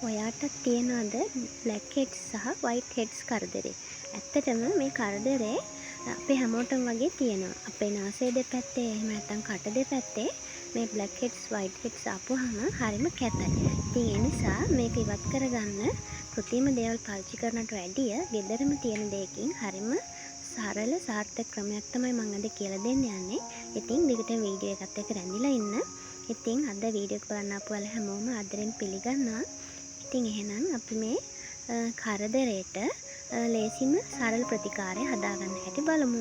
ඔයාට තියනවාද black heads සහ වයිට් හෙඩ්ස් කරදරේ? ඇත්තටම මේ කරදරේ අපේ හැමෝටම වගේ තියෙනවා. අපේ නාසය දෙපැත්තේ එහෙම නැත්නම් කට දෙපැත්තේ මේ බ්ලැක් හෙඩ්ස් වයිට් හෙඩ්ස් ආපුවාම හරිම කැතයි. ඉතින් ඒ නිසා මේක ඉවත් කරගන්න කෘත්‍රිම දේවල් පාවිච්චි කරනට වැඩිය ගෙදරම තියෙන දෙයකින් හරිම සරල සාර්ථක ක්‍රමයක් තමයි මම අද කියලා දෙන්න යන්නේ. ඉතින් දිගටම වීඩියෝ එකත් එක්ක රැඳිලා ඉන්න. ඉතින් අද වීඩියෝ එක බලන්න ආපු ඔයාලා හැමෝම ආදරෙන් පිළිගන්නවා. ඉතින් එහෙනම් අපි මේ කරදරේට ලේසිම සරල ප්‍රතිකාරය හදාගන්න හැටි බලමු.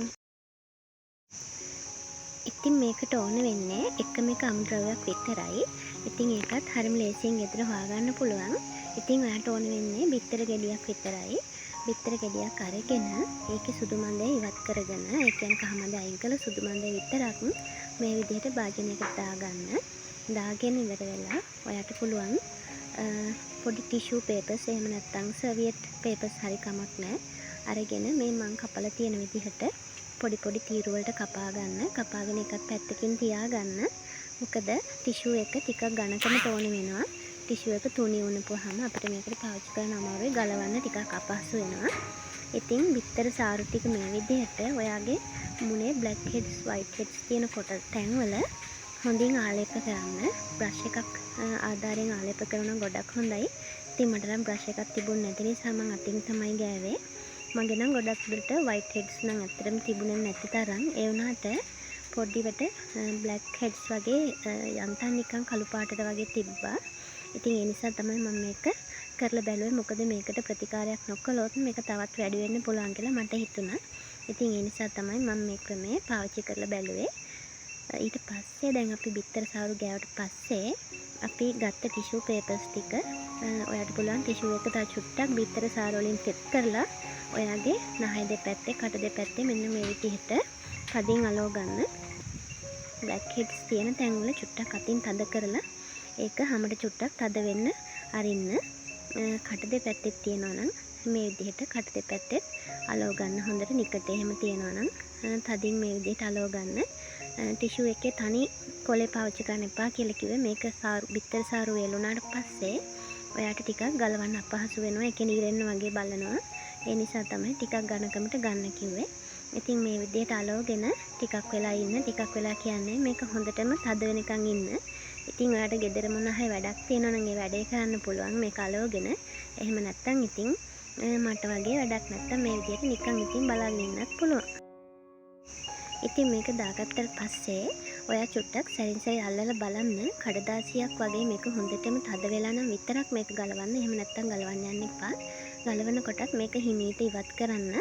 ඉතින් මේකට ඕන වෙන්නේ එකම එක අමුද්‍රව්‍යයක් විතරයි. ඉතින් ඒකත් හරිම ලේසියෙන් ගෙදර හොයාගන්න පුළුවන්. ඉතින් ඔයාලට ඕන වෙන්නේ බිත්තර ගෙඩියක් විතරයි. බිත්තර ගෙඩියක් අරගෙන ඒකේ සුදු මඳ ඉවත් කරගෙන, ඒ කියන්නේ කහ මඳ අයින් කළ සුදු මඳ විතරක් මේ විදිහට භාජනයකට දාගන්න. දාගෙන ඉවර වෙලා ඔයාලට පුළුවන් පොඩි ටිෂු පේපර්ස් එහෙම නැත්නම් සර්වියට් පේපර්ස් හරි කමක් නැහැ. අරගෙන මේ මං කපලා තියෙන විදිහට පොඩි පොඩි තීරු වලට කපා ගන්න. කපාගෙන එකක් පැත්තකින් තියාගන්න. මොකද ටිෂු එක ටිකක් ඝනකම තෝරන වෙනවා. ටිෂු එක තුනි වුණපුවාම අපිට මේකට පාවිච්චි කරන්න අමාරුයි. ගලවන්න ටිකක් අපහසු වෙනවා. ඉතින් බිත්තර සාරු ටික මේ විදිහට ඔයාගේ මුනේ බ්ලැක් හෙඩ්ස් වයිට් හෙඩ්ස් තියෙන තැන්වල හොඳින් ආලේප කරන්න. බ්‍රෂ් එකක් ආධාරයෙන් ආලේප කරනවා ගොඩක් හොඳයි. ඉතින් මට නම් බ්‍රෂ් එකක් තිබුණ නැති නිසා මම අතින් තමයි ගෑවේ. මගේ නම් ගොඩක් දුරට වයිට් හෙඩ්ස් නම් ඇත්තටම තිබුණේ නැති තරම්. ඒ වුණාට පොඩ්ඩිවට බ්ලැක් හෙඩ්ස් වගේ යන්තම් නිකන් කළු පාටට වගේ තිබ්බා. ඉතින් ඒ නිසා තමයි මම මේක කරලා බැලුවේ. මොකද මේකට ප්‍රතිකාරයක් නොකළොත් මේක තවත් වැඩි වෙන්න පුළුවන් කියලා මට හිතුණා. ඉතින් ඒ නිසා තමයි මම මේ ක්‍රමය පාවිච්චි කරලා බැලුවේ. ඊට පස්සේ දැන් අපි බිත්තර සාරු ගෑවට පස්සේ අපි ගත්ත ටිෂු පේපර්ස් ටික ඔයාලට පුළුවන් ටිෂු එක තව චුට්ටක් බිත්තර සාරු වලින් තෙත් කරලා ඔයාගේ නහය දෙපැත්තේ කට දෙපැත්තේ මෙන්න මේ විදිහට තදින් අලව ගන්න. බ්ලැක් හෙඩ්ස් තියෙන තැන් වල චුට්ටක් අතින් තද කරලා ඒක හැමඩ චුට්ටක් තද වෙන්න අරින්න. කට දෙපැත්තේ තියෙනවා නම් මේ විදිහට කට දෙපැත්තේ අලව ගන්න හොඳට නිකට එහෙම තියෙනවා නම් තදින් මේ විදිහට අලව ගන්න. ටිෂු එකේ තනි කොලේ පාවිච්චි කරන්න එපා කියලා කිව්වේ. මේක බිත්තර සාරු වේලුණාට පස්සේ ඔයාට ටිකක් ගලවන්න අපහසු වෙනවා. ඒකේ නිරෙන්න වගේ බලනවා. ඒ නිසා තමයි ටිකක් ඝනකමට ගන්න කිව්වේ. ඉතින් මේ විදිහට අලවගෙන ටිකක් වෙලා ඉන්න. ටිකක් වෙලා කියන්නේ මේක හොඳටම තද වෙනකන් ඉන්න. ඉතින් ඔයාට ගෙදර මොන හරි වැඩක් තියෙනවා නම් ඒ වැඩේ කරන්න පුළුවන් මේක අලවගෙන. එහෙම නැත්නම් ඉතින් මට වගේ වැඩක් නැත්නම් මේ විදිහට නිකන් ඉතින් බලන් ඉන්නත් පුළුවන්. ඉතින් මේක දාගත්තට පස්සේ ඔයා චුට්ටක් සැරින් සැරේ අල්ලලා බලන්න කඩදාසියක් වගේ මේක හොඳටම තද වෙලා නම් විතරක් මේක ගලවන්න. එහෙම නැත්නම් ගලවන්න යන්න එපා. ගලවන කොටත් මේක හිමීට ඉවත් කරන්න.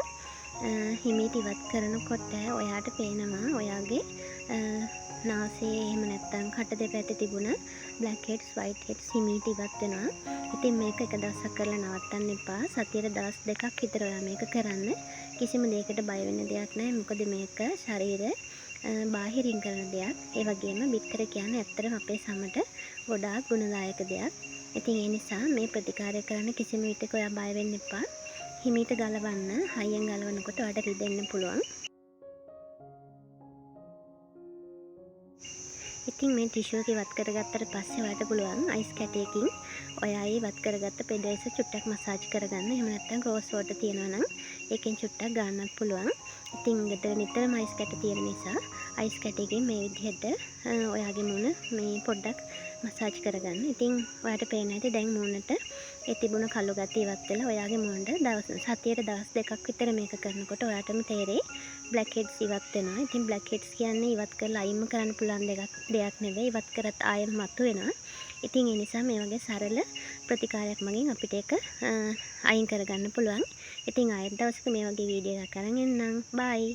හිමීට ඉවත් කරනකොට ඔයාට පේනවා ඔයාගේ නාසයේ එහෙම නැත්නම් කට දෙපැත්තේ තිබුණ බ්ලැක් හෙඩ්ස් වයිට් හෙඩ්ස් හිමීට ඉවත් වෙනවා. ඉතින් මේක එක දවසක් කරලා නවත්තන්න එපා. සතියට දවස් දෙකක් විතර ඔයා මේක කරන්න. කිසිම දෙයකට බය වෙන්න දෙයක් නැහැ. මොකද මේක ශරීරය බාහිරින් කරන දෙයක්. ඒ වගේම බිත්තර කියන්නේ ඇත්තටම අපේ සමට ගොඩාක් ගුණදායක දෙයක්. ඉතින් ඒ නිසා මේ ප්‍රතිකාරය කරන්න කිසිම විටක ඔයා බය වෙන්න එපා. හිමීට ගලවන්න. හයියෙන් ගලවනකොට ඔයාට රිදෙන්න පුළුවන්. ඉතින් මේ ටිෂු එක ඉවත් කරගත්තට පස්සේ ඔයාට පුළුවන් අයිස් කැටයකින් ඔයා ඉවත් කරගත්ත පෙදෙස චුට්ටක් මසාජ් කරගන්න. එහෙම නැත්නම් රෝස් වෝටර් තියෙනවා නම් ඒකෙන් චුට්ටක් ගන්නත් පුළුවන්. ඉතින් ගෙදර නිතරම අයිස් කැට තියෙන නිසා අයිස් කැටයකින් මේ විදිහට ඔයාගේ මූණ මේ පොඩ්ඩක් මසාජ් කරගන්න. ඉතින් ඔයාට පේන්න ඇති දැන් මූණට ඒ තිබුණ කළු ගතිය ඉවත් වෙලා ඔයාගේ මූණට සතියට දවස් දෙකක් විතර මේක කරනකොට ඔයාටම තේරෙයි බ්ලැක් හෙඩ්ස් ඉවත් වෙනවා. ඉතින් බ්ලැක් හෙඩ්ස් කියන්නේ ඉවත් කරලා අයින්ම කරන්න පුළුවන් දෙයක් නෙවෙයි. ඉවත් කරත් ආයෙම මතුවෙනවා. ඉතින් ඒ නිසා මේ වගේ සරල ප්‍රතිකාරයක් මගින් අපිට ඒක අයින් කරගන්න පුළුවන්. ඉතින් ආයෙත් දවසක මේ වගේ වීඩියෝ එකක් අරන් එන්නම්. බයි.